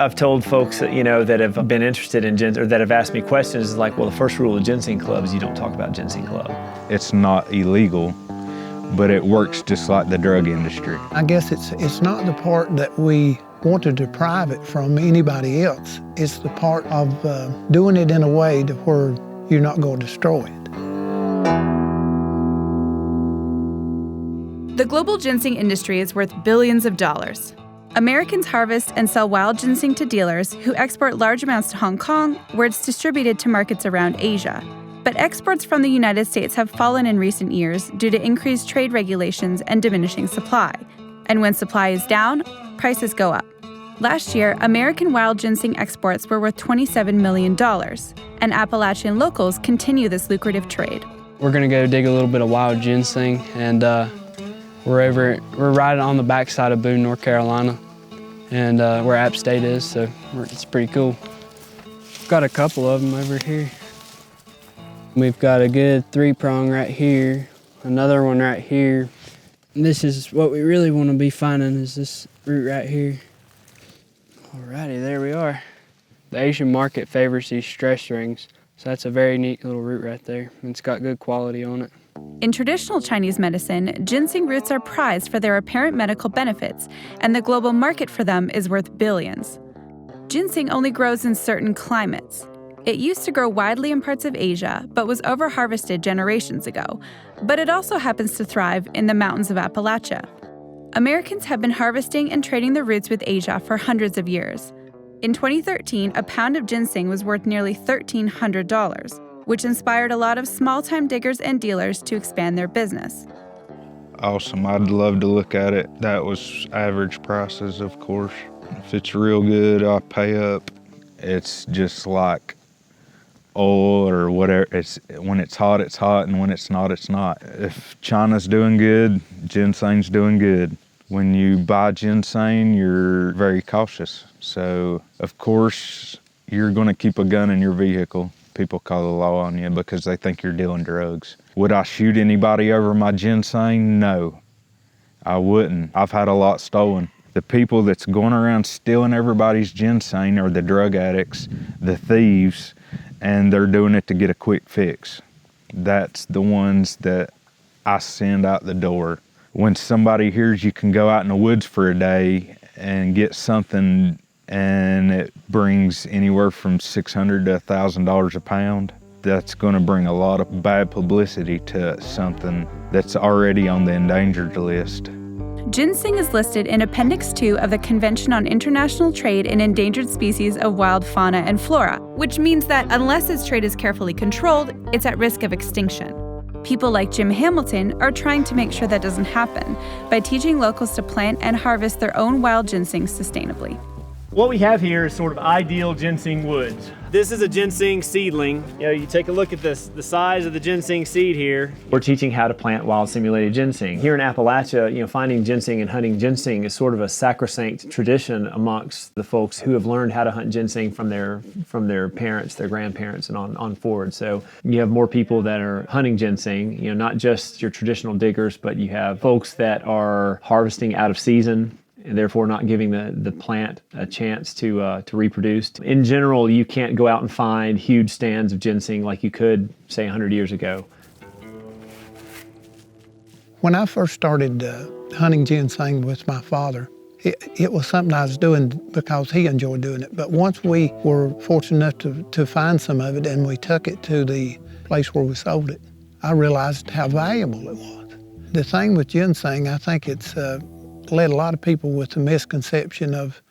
I've told folks that, that have been interested in ginseng, or that have asked me questions, is like, well, the first rule of Ginseng Club is you don't talk about Ginseng Club. It's not illegal, but it works just like the drug industry. I guess it's not the part that we want to deprive it from anybody else. It's the part of doing it in a way to where you're not going to destroy it. The global ginseng industry is worth billions of dollars. Americans harvest and sell wild ginseng to dealers who export large amounts to Hong Kong, where it's distributed to markets around Asia. But exports from the United States have fallen in recent years due to increased trade regulations and diminishing supply. And when supply is down, prices go up. Last year, American wild ginseng exports were worth $27 million, and Appalachian locals continue this lucrative trade. We're gonna go dig a little bit of wild ginseng, and we're right on the backside of Boone, North Carolina, and where App State is, so it's pretty cool. Got a couple of them over here. We've got a good 3-prong right here, another one right here. And this is what we really want to be finding, is this root right here. Alrighty, there we are. The Asian market favors these stress rings, so that's a very neat little root right there. And it's got good quality on it. In traditional Chinese medicine, ginseng roots are prized for their apparent medical benefits, and the global market for them is worth billions. Ginseng only grows in certain climates. It used to grow widely in parts of Asia, but was over-harvested generations ago. But it also happens to thrive in the mountains of Appalachia. Americans have been harvesting and trading the roots with Asia for hundreds of years. In 2013, a pound of ginseng was worth nearly $1,300, which inspired a lot of small-time diggers and dealers to expand their business. Awesome, I'd love to look at it. That was average prices, of course. If it's real good, I'll pay up. It's just like oil or whatever. When it's hot, and when it's not, it's not. If China's doing good, ginseng's doing good. When you buy ginseng, you're very cautious. So, of course, you're gonna keep a gun in your vehicle. People call the law on you because they think you're dealing drugs. Would I shoot anybody over my ginseng? No, I wouldn't. I've had a lot stolen. The people that's going around stealing everybody's ginseng are the drug addicts, the thieves, and they're doing it to get a quick fix. That's the ones that I send out the door. When somebody hears you can go out in the woods for a day and get something and it brings anywhere from $600 to $1,000 a pound, that's going to bring a lot of bad publicity to something that's already on the endangered list. Ginseng is listed in Appendix 2 of the Convention on International Trade in Endangered Species of Wild Fauna and Flora, which means that unless its trade is carefully controlled, it's at risk of extinction. People like Jim Hamilton are trying to make sure that doesn't happen by teaching locals to plant and harvest their own wild ginseng sustainably. What we have here is sort of ideal ginseng woods. This is a ginseng seedling. You take a look at the size of the ginseng seed here. We're teaching how to plant wild simulated ginseng. Here in Appalachia, finding ginseng and hunting ginseng is sort of a sacrosanct tradition amongst the folks who have learned how to hunt ginseng from their parents, their grandparents, and on forward. So you have more people that are hunting ginseng, not just your traditional diggers, but you have folks that are harvesting out of season, and therefore not giving the plant a chance to reproduce. In general, you can't go out and find huge stands of ginseng like you could, say, 100 years ago. When I first started hunting ginseng with my father, it was something I was doing because he enjoyed doing it. But once we were fortunate enough to find some of it and we took it to the place where we sold it, I realized how valuable it was. The thing with ginseng, I think it's led a lot of people with the misconception of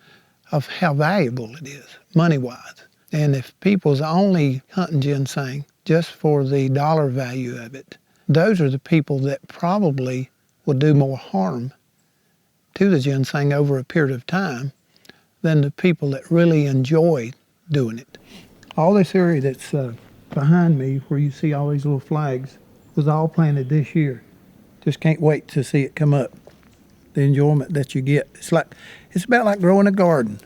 how valuable it is, money-wise. And if people's only hunting ginseng just for the dollar value of it, those are the people that probably will do more harm to the ginseng over a period of time than the people that really enjoy doing it. All this area that's behind me, where you see all these little flags, was all planted this year. Just can't wait to see it come up. The enjoyment that you get. It's about like growing a garden.